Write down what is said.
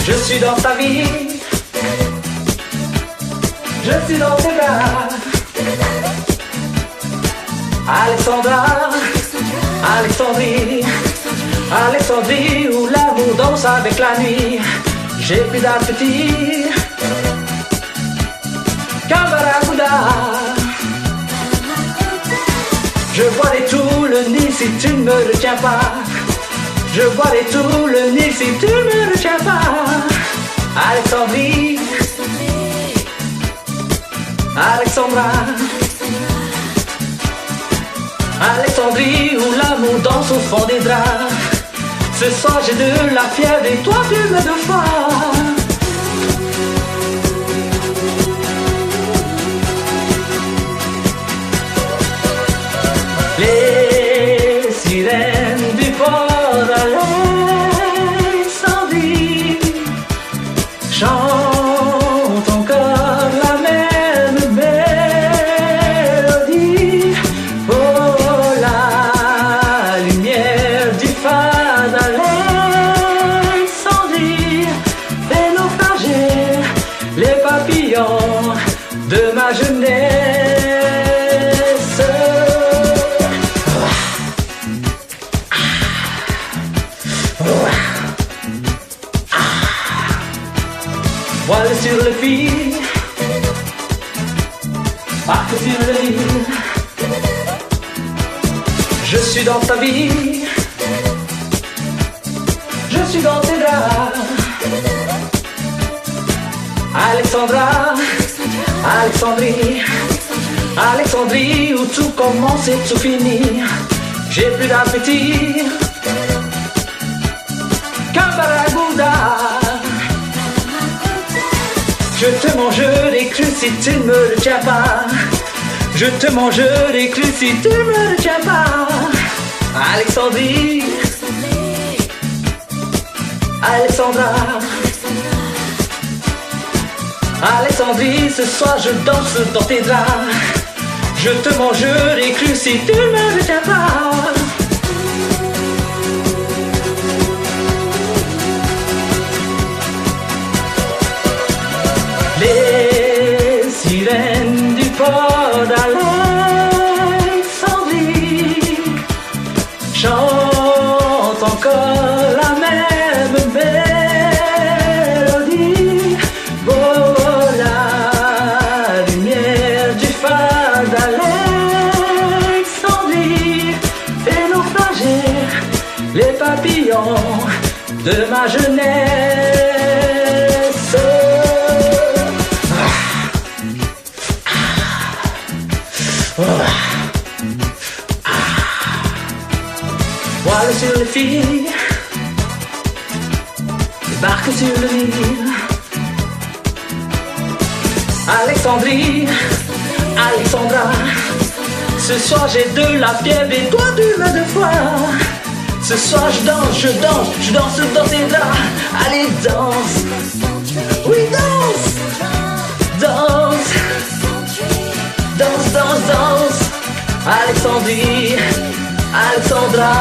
Je suis dans ta vie, je suis dans tes bras. Alexandra, Alexandrie, Alexandrie où l'amour danse avec la nuit. J'ai plus d'appétit qu'un barracuda. Je boirai tout le Nil si tu ne me retiens pas. Je boirai tout le Nil si tu ne me retiens pas. Alexandrie, Alexandra, Alexandrie où l'amour danse au fond des draps. Ce soir j'ai de la fièvre et toi tu me de foi. Les sirènes du port d'Alexandrie chantent encore la même mélodie. Oh, la lumière du phare d'Alexandrie fait naufrager les papillons de ma jeunesse. Voile sur le fil, barque sur le Nil. Je suis dans ta vie, je suis dans tes draps. Alexandra, Alexandrie, Alexandrie où tout commence et tout finit. J'ai plus d'appétit qu'un barracuda. Je te mangerai cru si tu ne me retiens pas. Je te mangerai cru si tu ne me retiens pas. Alexandrie, Alexandra, Alexandrie, ce soir je danse dans tes draps. Je te mangerai cru si tu ne me retiens pas. Les sirènes du port d'Alexandrie chantent encore la même mélodie. Oh, la lumière du phare d'Alexandrie fait naufrager les papillons de ma jeunesse. Voile sur le fil, barque sur le Nil. Alexandrie, Alexandra, ce soir j'ai de la fièvre et toi tu m'as de foi. Ce soir je danse, je danse, je danse dans tes draps. Allez danse, oui danse, danse, danse, danse, danse. Alexandrie, Alexandra.